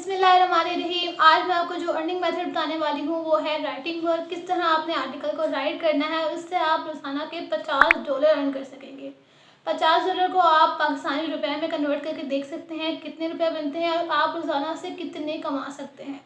बिस्मिल्लाहिर्रहमानिर्रहीम। आज मैं आपको जो अर्निंग मेथड बताने वाली हूँ वो है राइटिंग वर्क। किस तरह आपने आर्टिकल को राइट करना है और इससे आप रोज़ाना के $50 अर्न कर सकेंगे। $50 को आप पाकिस्तानी रुपए में कन्वर्ट करके देख सकते हैं कितने रुपए बनते हैं और आप रोज़ाना से कितने कमा सकते हैं।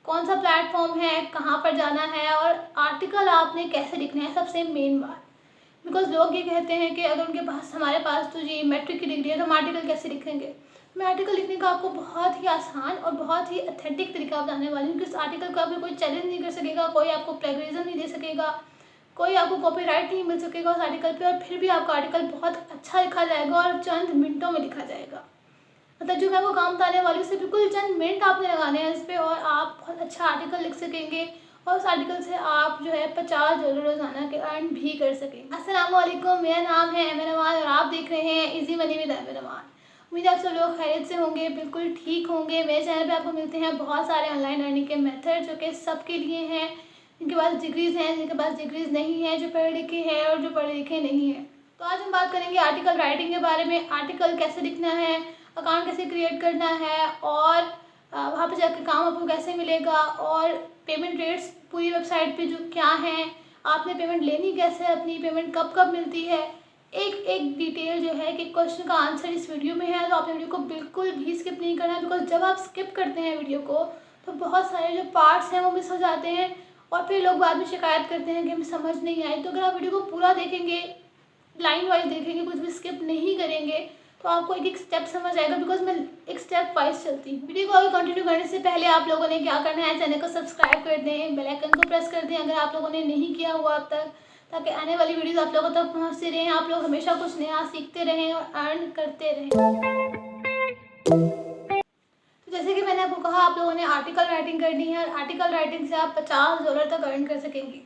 कौन सा प्लेटफॉर्म है, कहाँ पर जाना है और आर्टिकल आपने कैसे लिखना है, सबसे मेन बात। बिकॉज लोग ये कहते हैं कि अगर उनके पास हमारे पास तो जी मैट्रिक की डिग्री है तो हम आर्टिकल कैसे लिखेंगे। मैं आर्टिकल लिखने का आपको बहुत ही आसान और बहुत ही ऑथेंटिक तरीका बताने वाली हूँ कि इस आर्टिकल को आपको कोई चैलेंज नहीं कर सकेगा, कोई आपको प्लेगरिज्म नहीं दे सकेगा, कोई आपको कॉपीराइट नहीं मिल सकेगा उस आर्टिकल पे और फिर भी आपका आर्टिकल बहुत अच्छा लिखा जाएगा और चंद मिनटों में लिखा जाएगा। मतलब जो मैं आपको काम बताने वाली हूँ उसे बिल्कुल चंद मिनट आपने लगाने हैं इस पर और आप बहुत अच्छा आर्टिकल लिख सकेंगे और उस आर्टिकल से आप जो है $50 रोज़ाना के अर्न भी कर सकेंगे। अस्सलाम वालेकुम, मेरा नाम है एमन अमान और आप देख रहे हैं इजी मनी विद एमन अमान। उम्मीद है आप सब लोग खैरियत से होंगे, बिल्कुल ठीक होंगे। मेरे चैनल पे आपको मिलते हैं बहुत सारे ऑनलाइन अर्निंग के मेथड जो कि सबके लिए हैं, जिनके पास डिग्रीज़ हैं, जिनके पास डिग्रीज़ नहीं है, जो पढ़े लिखे हैं और जो पढ़े लिखे नहीं हैं। तो आज हम बात करेंगे आर्टिकल राइटिंग के बारे में। आर्टिकल कैसे लिखना है, अकाउंट कैसे क्रिएट करना है और वहाँ पर जाकर काम आपको कैसे मिलेगा और पेमेंट रेट्स पूरी वेबसाइट पे जो क्या हैं, आपने पेमेंट लेनी कैसे है, अपनी पेमेंट कब कब मिलती है, एक एक डिटेल जो है कि क्वेश्चन का आंसर इस वीडियो में है। तो आपने वीडियो को बिल्कुल भी स्किप नहीं करना है बिकॉज जब आप स्किप करते हैं वीडियो को तो बहुत सारे जो पार्ट्स हैं वो मिस हो जाते हैं और फिर लोग बाद में शिकायत करते हैं कि हमें समझ नहीं आई। तो अगर आप वीडियो को पूरा देखेंगे, लाइन वाइज देखेंगे, कुछ भी स्किप नहीं करेंगे तो आपको एक एक स्टेप समझ आएगा बिकॉज मैं एक स्टेप वाइज चलती हूँ। वीडियो को आगे कंटिन्यू करने से पहले आप लोगों ने क्या करना है, चैनल को सब्सक्राइब कर दें, बेल आइकन को प्रेस कर दें अगर आप लोगों ने नहीं किया हुआ अब तक, ताकि आने वाली वीडियोस आप लोगों तक पहुँचती रहें, आप लोग हमेशा कुछ नया सीखते रहें और अर्न करते रहें। तो जैसे कि मैंने आपको कहा, आप लोगों ने आर्टिकल राइटिंग करनी है और आर्टिकल राइटिंग से आप $50 तक अर्न कर सकेंगे।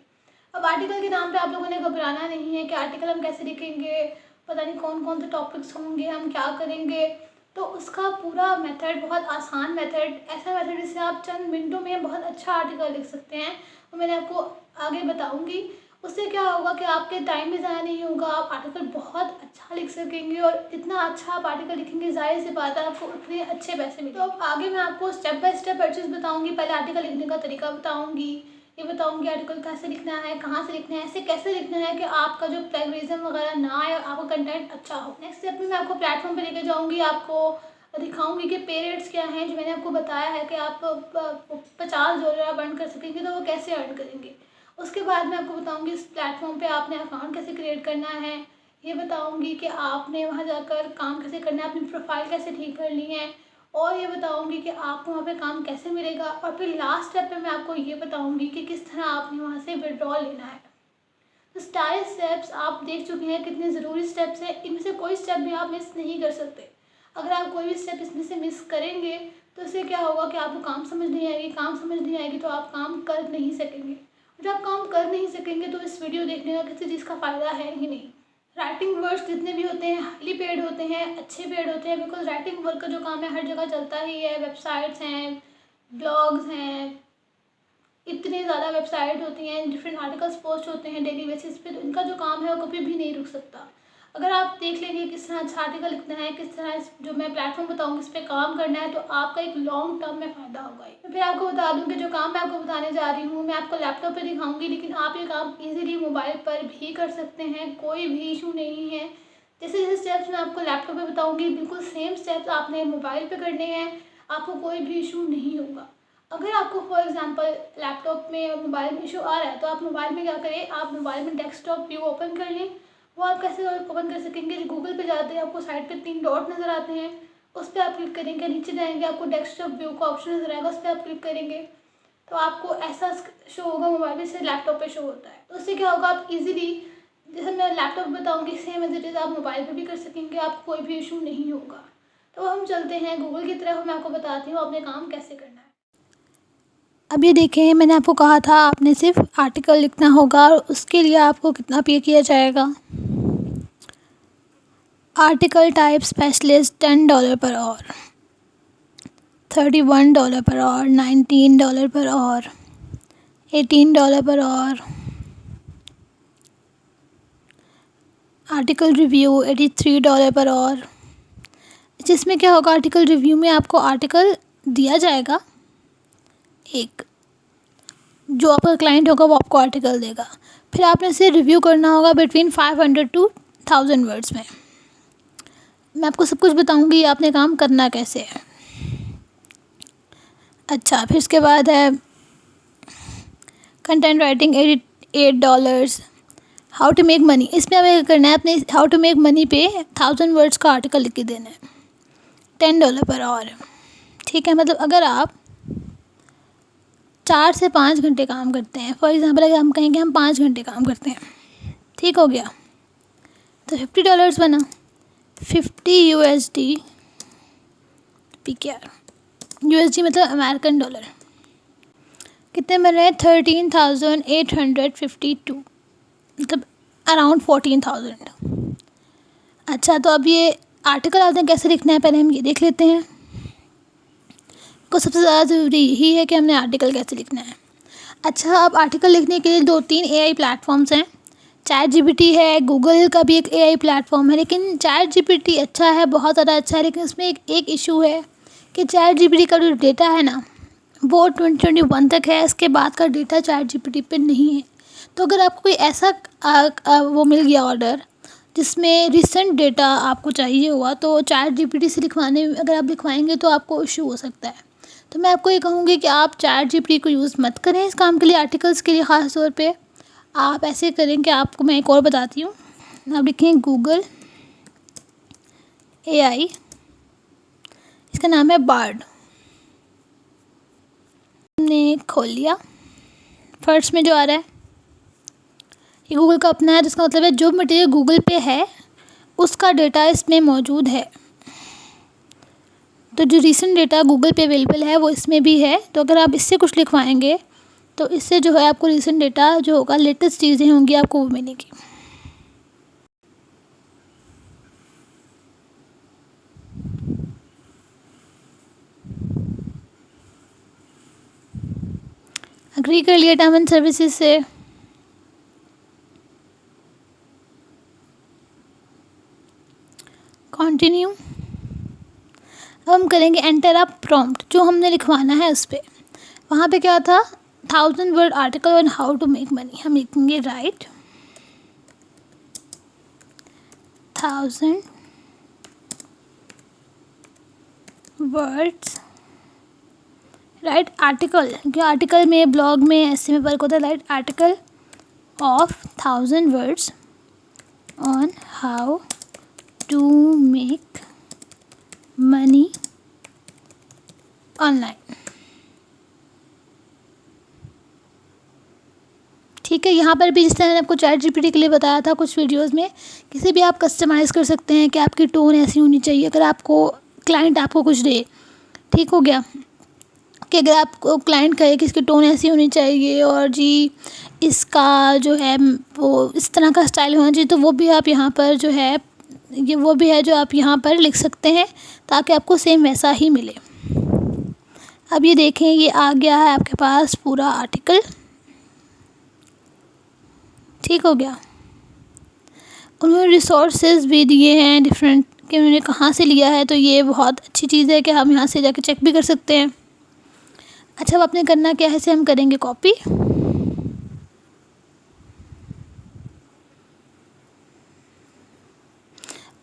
अब आर्टिकल के नाम पे आप लोगों ने घबराना नहीं है कि आर्टिकल हम कैसे लिखेंगे, पता नहीं कौन कौन से टॉपिक्स होंगे, हम क्या करेंगे। तो उसका पूरा मेथड बहुत आसान मेथड, ऐसा मेथड जिससे आप चंद मिनटों में बहुत अच्छा आर्टिकल लिख सकते हैं, वो मैंने आपको आगे बताऊंगी। उससे क्या होगा कि आपके टाइम भी ज़्यादा नहीं होगा, आप आर्टिकल बहुत अच्छा लिख सकेंगे और इतना अच्छा आप आर्टिकल लिखेंगे जाहिर सी बात है आपको उतने अच्छे पैसे मिलेंगे। तो अब आगे मैं आपको स्टेप बाय स्टेप हर चीज़ बताऊँगी। पहले आर्टिकल लिखने का तरीका बताऊँगी, ये बताऊंगी आर्टिकल कैसे लिखना है, कहाँ से लिखना है, ऐसे कैसे लिखना है कि आपका जो प्लेगरिज्म वगैरह ना आए और आपका कंटेंट अच्छा हो। नेक्स्ट स्टेप में मैं आपको प्लेटफॉर्म पे लेके जाऊंगी, आपको दिखाऊंगी कि पे रेट्स क्या हैं जो मैंने आपको बताया है कि आप $50 आप अर्न कर सकेंगे तो वो कैसे अर्न करेंगे। उसके बाद मैं आपको बताऊँगी इस प्लेटफॉर्म पर आपने अकाउंट कैसे क्रिएट करना है, ये बताऊँगी कि आपने वहाँ जाकर काम कैसे करना है, अपनी प्रोफाइल कैसे ठीक करनी है और ये बताऊंगी कि आपको वहाँ पे काम कैसे मिलेगा और फिर लास्ट स्टेप पे मैं आपको ये बताऊंगी कि किस तरह आपने वहाँ से विड्रॉल लेना है। तो सारे स्टेप्स आप देख चुके हैं कितने ज़रूरी स्टेप्स हैं, इनमें से कोई स्टेप भी आप मिस नहीं कर सकते। अगर आप कोई भी स्टेप इसमें से मिस करेंगे तो इससे क्या होगा कि आपको काम समझ नहीं आएगी, काम समझ नहीं आएगी तो आप काम कर नहीं सकेंगे। जब आप काम कर नहीं सकेंगे तो इस वीडियो देखने का किसी चीज़ का फ़ायदा है ही नहीं। राइटिंग वर्क्स जितने भी होते हैं हाईली पेड होते हैं, अच्छे पेड होते हैं बिकॉज राइटिंग वर्क का जो काम है हर जगह चलता ही है। वेबसाइट्स हैं, ब्लॉग्स हैं, इतनी ज़्यादा वेबसाइट होती हैं, डिफरेंट आर्टिकल्स पोस्ट होते हैं डेली बेसिस पे, तो इनका जो काम है वो कभी भी नहीं रुक सकता। अगर आप देख लेंगे किस तरह अच्छा आर्टिकल लिखना है, किस तरह जो मैं प्लेटफॉर्म बताऊँगी इस पर काम करना है तो आपका एक लॉन्ग टर्म में फ़ायदा होगा। तो फिर आपको बता दूँ कि जो काम मैं आपको बताने जा रही हूँ मैं आपको लैपटॉप पे दिखाऊंगी, लेकिन आप ये काम इजीली मोबाइल पर भी कर सकते हैं, कोई भी इशू नहीं है। जैसे जैसे स्टेप्स मैं आपको लैपटॉप पे बताऊँगी बिल्कुल सेम स्टेप्स आपने मोबाइल पर करने हैं, आपको कोई भी इशू नहीं होगा। अगर आपको फॉर एग्जांपल लैपटॉप में और मोबाइल में इशू आ रहा है तो आप मोबाइल में क्या करें, आप मोबाइल में डेस्कटॉप व्यू ओपन कर लें। वो आप कैसे ओपन कर सकेंगे, गूगल पे जाते हैं आपको साइड पे 3 डॉट नज़र आते हैं, उस पर आप क्लिक करेंगे, नीचे जाएंगे आपको डेस्कटॉप व्यू का ऑप्शन नजर आएगा, उस पर आप क्लिक करेंगे तो आपको ऐसा शो होगा मोबाइल में से लैपटॉप पे शो होता है। तो उससे क्या होगा, आप इजीली जैसे मैं लैपटॉप बताऊँगी सेम एज इट इज़ आप मोबाइल पर भी कर सकेंगे, आपको कोई भी इशू नहीं होगा। तो हम चलते हैं गूगल की तरफ, मैं आपको बताती हूँ अपने काम कैसे करना है। अब ये देखें, मैंने आपको कहा था आपने सिर्फ आर्टिकल लिखना होगा और उसके लिए आपको कितना पे किया जाएगा। Article type specialist $10 per hour, $31 per hour, $19 per hour, $18 per hour. Article review $83 per hour. जिसमें क्या होगा, आर्टिकल रिव्यू में आपको आर्टिकल दिया जाएगा, एक जो आपका क्लाइंट होगा वो आपको आर्टिकल देगा, फिर आपने इसे रिव्यू करना होगा बिटवीन 500 to 1000 वर्ड्स में। मैं आपको सब कुछ बताऊंगी आपने काम करना कैसे है। अच्छा, फिर इसके बाद है content writing $8, how to make money. इसमें हमें करना है अपने हाउ टू मेक मनी पे 1000 वर्ड्स का आर्टिकल लिख के देना है, $10 पर आवर। ठीक है, मतलब अगर आप 4 से 5 घंटे काम करते हैं, फॉर एग्ज़ाम्पल अगर हम कहेंगे हम 5 घंटे काम करते हैं, ठीक हो गया, तो $50 बना, 50 USD PKR, USD मतलब अमेरिकन डॉलर, कितने बन रहे हैं 13,852, मतलब अराउंड 14,000। अच्छा, तो अब ये आर्टिकल आपने कैसे लिखना है पहले हम ये देख लेते हैं। को सबसे ज़्यादा ज़रूरी यही है कि हमने आर्टिकल कैसे लिखना है। अच्छा, अब आर्टिकल लिखने के लिए 2-3 AI प्लेटफॉर्म्स हैं। ChatGPT है, गूगल का भी एक AI प्लेटफॉर्म है, लेकिन ChatGPT अच्छा है, बहुत ज़्यादा अच्छा है, लेकिन उसमें एक इशू है कि ChatGPT का जो डेटा है ना वो 2021 तक है, इसके बाद का डेटा ChatGPT पे नहीं है। तो अगर आपको कोई ऐसा वो मिल गया ऑर्डर जिसमें रिसेंट डेटा आपको चाहिए हुआ, तो ChatGPT से लिखवाने अगर आप लिखवाएंगे तो आपको इशू हो सकता है। तो मैं आपको ये कहूँगी कि आप ChatGPT को यूज़ मत करें इस काम के लिए, आर्टिकल्स के लिए ख़ास तौर पे। आप ऐसे करें कि आपको मैं एक और बताती हूँ, आप लिखें गूगल AI, इसका नाम है बार्ड। हमने खोल लिया, फर्स्ट में जो आ रहा है ये गूगल का अपना है, जिसका मतलब है जो मटेरियल गूगल पे है उसका डेटा इसमें मौजूद है। तो जो रीसेंट डेटा गूगल पे अवेलेबल है वो इसमें भी है। तो अगर आप इससे कुछ लिखवाएंगे तो इससे जो है आपको रीसेंट डेटा जो होगा, लेटेस्ट चीज़ें होंगी, आपको वो मिलेगी। एग्री कर लिया टर्म एंड सर्विसेज से। कंटिन्यू। अब हम करेंगे एंटर अ प्रॉम्प्ट, जो हमने लिखवाना है उस पर। वहाँ पे क्या था 1000 word article on how to make money. हम लिखेंगे राइट 1000 वर्ड्स, राइट आर्टिकल, क्योंकि आर्टिकल में ब्लॉग में ऐसे में वर्क होता है, write article of 1000 words on how to make money online. ठीक है, यहाँ पर भी जिस तरह मैंने आपको ChatGPT के लिए बताया था कुछ वीडियोस में, किसी भी आप कस्टमाइज़ कर सकते हैं कि आपकी टोन ऐसी होनी चाहिए। अगर आपको क्लाइंट आपको कुछ दे, ठीक हो गया, कि अगर आपको क्लाइंट कहे कि इसकी टोन ऐसी होनी चाहिए और जी इसका जो है वो इस तरह का स्टाइल होना चाहिए, तो वो भी आप यहाँ पर जो है ये वो भी है जो आप यहाँ पर लिख सकते हैं ताकि आपको सेम वैसा ही मिले। अब ये देखें, ये आ गया है आपके पास पूरा आर्टिकल, ठीक हो गया। उन्होंने रिसोर्सेज भी दिए हैं डिफरेंट कि उन्होंने कहाँ से लिया है, तो ये बहुत अच्छी चीज़ है कि हम यहाँ से जाके चेक भी कर सकते हैं। अच्छा, अब आपने करना क्या है, इसे हम करेंगे कॉपी।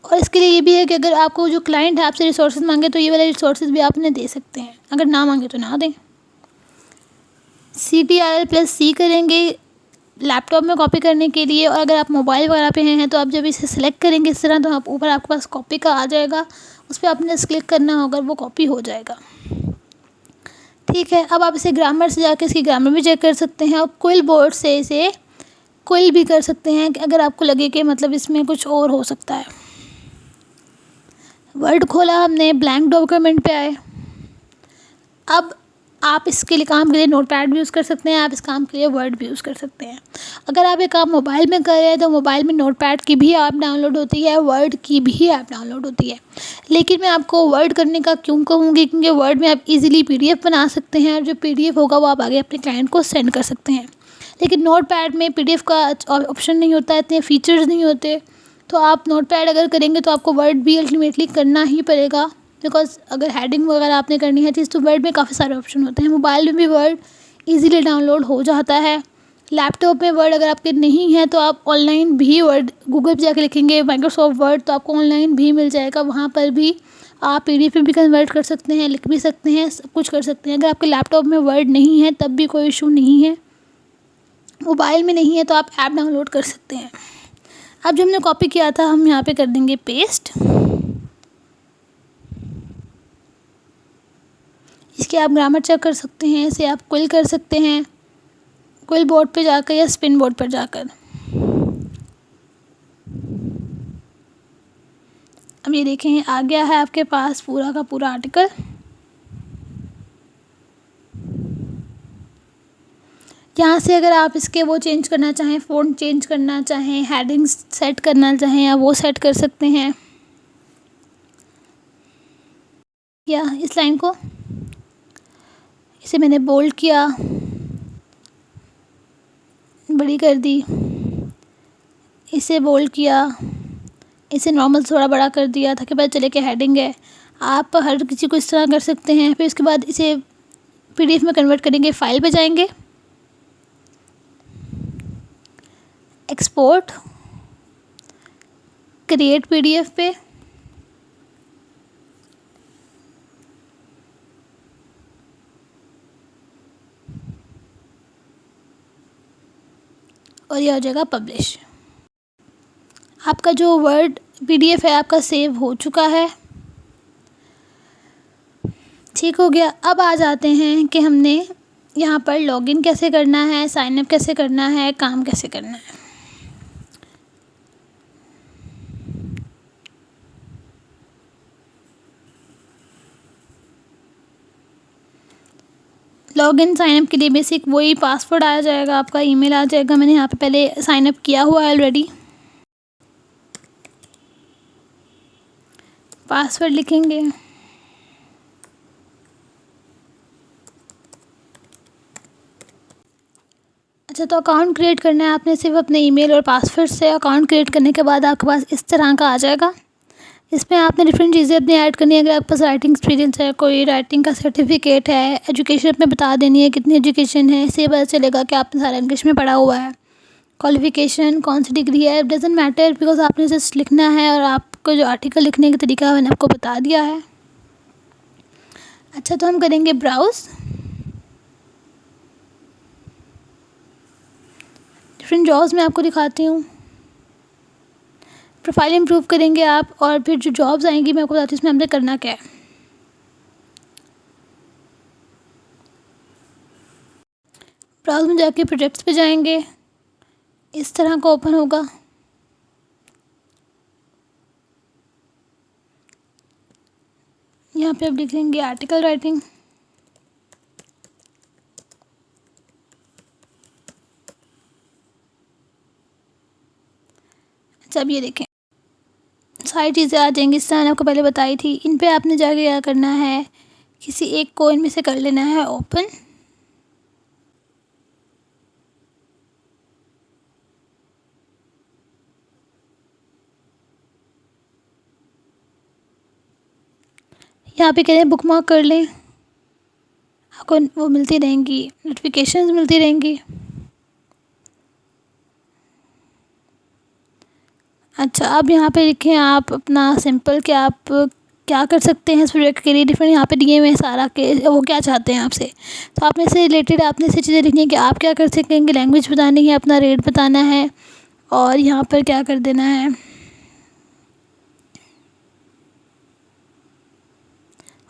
और इसके लिए ये भी है कि अगर आपको जो क्लाइंट है आपसे रिसोर्सेज मांगे तो ये वाले रिसोर्सेज भी आप उन्हें दे सकते हैं, अगर ना मांगे तो ना दें। CTRL+C करेंगे लैपटॉप में कॉपी करने के लिए, और अगर आप मोबाइल वगैरह पे हैं तो आप जब इसे सेलेक्ट करेंगे इस तरह, तो आप ऊपर आपके पास कॉपी का आ जाएगा, उस पर आपने क्लिक करना होगा, वो कॉपी हो जाएगा। ठीक है, अब आप इसे ग्रामर से जाकर इसकी ग्रामर भी चेक कर सकते हैं, और क्विल बोर्ड से इसे क्विल भी कर सकते हैं कि अगर आपको लगे कि मतलब इसमें कुछ और हो सकता है। वर्ड खोला हमने, ब्लैंक डॉक्यूमेंट पे आए। अब आप इसके लिए काम के लिए नोटपैड भी यूज़ कर सकते हैं, आप इस काम के लिए वर्ड भी यूज़ कर सकते हैं। अगर आप ये काम मोबाइल में कर रहे हैं तो मोबाइल में नोटपैड की भी ऐप डाउनलोड होती है, वर्ड की भी ऐप डाउनलोड होती है। लेकिन मैं आपको वर्ड करने का क्यों कहूँगी, क्योंकि वर्ड में आप इजीली PDF बना सकते हैं, और जो PDF होगा वो आप आगे अपने क्लाइंट को सेंड कर सकते हैं। लेकिन नोटपैड में PDF का ऑप्शन नहीं होता, इतने फीचर्स नहीं होते। तो आप नोटपैड अगर करेंगे तो आपको वर्ड भी अल्टीमेटली करना ही पड़ेगा, बिकॉज अगर हेडिंग वगैरह आपने करनी है चीज़ तो वर्ड में काफ़ी सारे ऑप्शन होते हैं। मोबाइल में भी वर्ड इजीली डाउनलोड हो जाता है। लैपटॉप में वर्ड अगर आपके नहीं है तो आप ऑनलाइन भी वर्ड गूगल पे जाके लिखेंगे माइक्रोसॉफ्ट वर्ड तो आपको ऑनलाइन भी मिल जाएगा। वहाँ पर भी आप पीडीएफ में भी कन्वर्ट कर सकते हैं, लिख भी सकते हैं, सब कुछ कर सकते हैं। अगर आपके लैपटॉप में वर्ड नहीं है तब भी कोई इशू नहीं है। मोबाइल में नहीं है तो आप ऐप डाउनलोड कर सकते हैं। अब जो हमने कॉपी किया था हम यहाँ पे कर देंगे पेस्ट। इसके आप ग्रामर चेक कर सकते हैं, इसे आप क्विल कर सकते हैं, क्विल बोर्ड पे जाकर या स्पिन बोर्ड पर जाकर। अब ये देखें आ गया है आपके पास पूरा का पूरा आर्टिकल। यहाँ से अगर आप इसके वो चेंज करना चाहें, फ़ॉन्ट चेंज करना चाहें, हेडिंग्स सेट करना चाहें या वो सेट कर सकते हैं। या इस लाइन को इसे मैंने बोल्ड किया, बड़ी कर दी, इसे बोल्ड किया, इसे नॉर्मल थोड़ा बड़ा कर दिया ताकि पता चले कि हेडिंग है। आप हर किसी को इस तरह कर सकते हैं। फिर इसके बाद इसे पीडीएफ में कन्वर्ट करेंगे। फाइल पे जाएंगे, एक्सपोर्ट, क्रिएट पीडीएफ पे, और यह हो जाएगा पब्लिश। आपका जो वर्ड पीडीएफ है आपका सेव हो चुका है। ठीक हो गया। अब आ जाते हैं कि हमने यहाँ पर लॉगिन कैसे करना है, साइन अप कैसे करना है, काम कैसे करना है। लॉगिन साइन अप के लिए बेसिक वही पासवर्ड आ जाएगा, आपका ईमेल आ जाएगा। मैंने यहाँ पे पहले साइन अप किया हुआ है ऑलरेडी। पासवर्ड लिखेंगे, अच्छा तो अकाउंट क्रिएट करना है आपने सिर्फ अपने ईमेल और पासवर्ड से। अकाउंट क्रिएट करने के बाद आपके पास इस तरह का आ जाएगा। इसमें आपने डिफरेंट चीज़ें अपनी ऐड करनी है। अगर आपके पास राइटिंग एक्सपीरियंस है, कोई राइटिंग का सर्टिफिकेट है, एजुकेशन में बता देनी है कितनी एजुकेशन है, इससे पता चलेगा कि आपने सारा इंग्लिश में पढ़ा हुआ है। क्वालिफिकेशन कौन सी डिग्री है, डजेंट मैटर बिकॉज आपने जस्ट लिखना है और आपको जो आर्टिकल लिखने का तरीका है मैंने आपको बता दिया है। अच्छा तो हम करेंगे ब्राउज़। डिफरेंट जॉब्स मैं आपको दिखाती हूँ। प्रोफाइल इम्प्रूव करेंगे आप और फिर जो जॉब्स आएंगी मैं आपको बताती हूँ इसमें हमने करना क्या है। ब्राउज़ में जाके प्रोजेक्ट्स पे जाएंगे, इस तरह का ओपन होगा। यहाँ पे आप लिखेंगे आर्टिकल राइटिंग। अच्छा अब ये देखें सारी चीज़ें आ जाएंगी। इस तरह मैंने आपको पहले बताई थी। इन पे आपने जाके क्या करना है, किसी एक को इनमें से कर लेना है ओपन। यहाँ पे कह रहे हैं बुक मार्क कर लें, आपको वो मिलती रहेंगी, नोटिफिकेशंस मिलती रहेंगी। अच्छा अब यहाँ पे लिखें आप अपना सिंपल कि आप क्या कर सकते हैं इस प्रोजेक्ट के लिए। डिफरेंट यहाँ पे दिए हुए हैं सारा के वो क्या चाहते हैं आपसे। तो आपने से रिलेटेड आपने से चीज़ें लिखनी है कि आप क्या कर सकेंगे, लैंग्वेज बतानी है, अपना रेट बताना है और यहाँ पर क्या कर देना है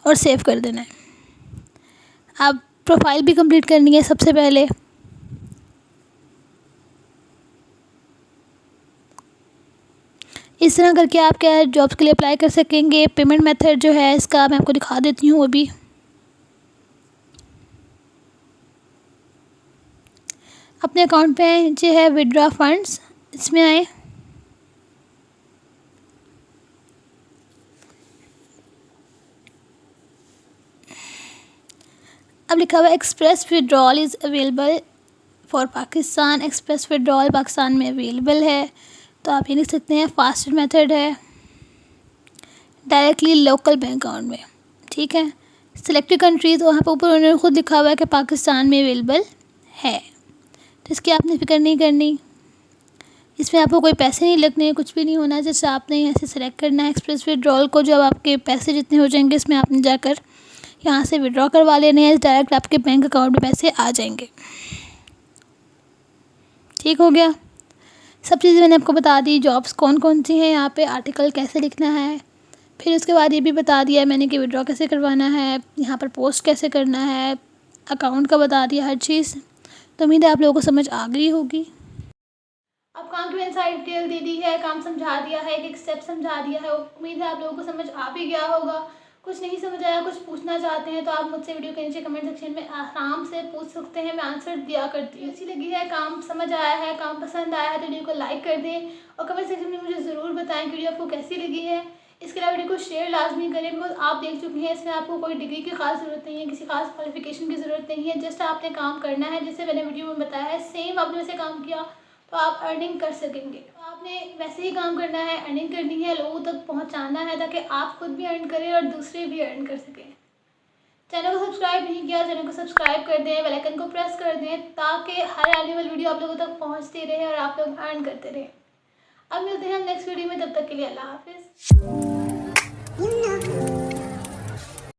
और सेव कर देना है। अब प्रोफाइल भी कंप्लीट करनी है सबसे पहले। इस तरह करके आप क्या जॉब्स के लिए अप्लाई कर सकेंगे। पेमेंट मेथड जो है इसका मैं आपको दिखा देती हूँ। अभी अपने अकाउंट पे जो है विड्रॉ फंड्स, इसमें आए। अब लिखा हुआ express withdrawal is available for Pakistan. Express withdrawal Pakistan में अवेलेबल है तो आप ये लिख सकते हैं। फास्टेस्ट मेथड है, डायरेक्टली लोकल बैंक अकाउंट में। ठीक है, सिलेक्टेड कंट्रीज़ वहाँ पर ऊपर उन्होंने खुद लिखा हुआ है कि पाकिस्तान में अवेलेबल है, तो इसकी आपने फ़िक्र नहीं करनी। इसमें आपको कोई पैसे नहीं लगने, कुछ भी नहीं होना। जैसे आपने यहाँ से सिलेक्ट करना है एक्सप्रेस विड्रॉल को। जब आपके पैसे जितने हो जाएंगे इसमें आपने जाकर यहाँ से विड्रॉ करवा लेने हैं, डायरेक्ट आपके बैंक अकाउंट में पैसे आ जाएंगे। ठीक हो गया, सब चीज़ें मैंने आपको बता दी। जॉब्स कौन कौन सी हैं यहाँ पे, आर्टिकल कैसे लिखना है, फिर उसके बाद ये भी बता दिया मैंने कि विड्रॉ कैसे करवाना है, यहाँ पर पोस्ट कैसे करना है, अकाउंट का बता दिया हर चीज़। तो उम्मीद है आप लोगों को समझ आ गई होगी। अब काम की मैंने सारी डिटेल दे दी है, काम समझा दिया है, एक स्टेप समझा दिया है। उम्मीद है आप लोगों को समझ आ भी गया होगा। कुछ नहीं समझ आया, कुछ पूछना चाहते हैं तो आप मुझसे वीडियो के नीचे कमेंट सेक्शन में आराम से पूछ सकते हैं, मैं आंसर दिया करती हूँ। अच्छी लगी है, काम समझ आया है, काम पसंद आया है तो वीडियो को लाइक कर दें और कमेंट सेक्शन में मुझे ज़रूर बताएं कि वीडियो आपको कैसी लगी है। इसके अलावा वीडियो को शेयर लाजमी करें, बिकॉज आप देख चुके हैं इसमें आपको कोई डिग्री की खास ज़रूरत नहीं है, किसी खास क्वालिफिकेशन की ज़रूरत नहीं है। जस्ट आपने काम करना है, जैसे मैंने वीडियो में बताया है सेम आपने वैसे काम किया तो आप अर्निंग कर सकेंगे। तो आपने वैसे ही काम करना है, अर्निंग करनी है, लोगों तक पहुंचाना है ताकि आप खुद भी अर्न करें और दूसरे भी अर्न कर सकें। चैनल को सब्सक्राइब नहीं किया, चैनल को सब्सक्राइब कर दें, बेल आइकन को प्रेस कर दें ताकि हर आने वाली वीडियो आप लोगों तक पहुंचती रहे और आप लोग अर्न करते रहें। अब मिलते हैं हम नेक्स्ट वीडियो में, तब तक के लिए अल्लाह हाफिज़।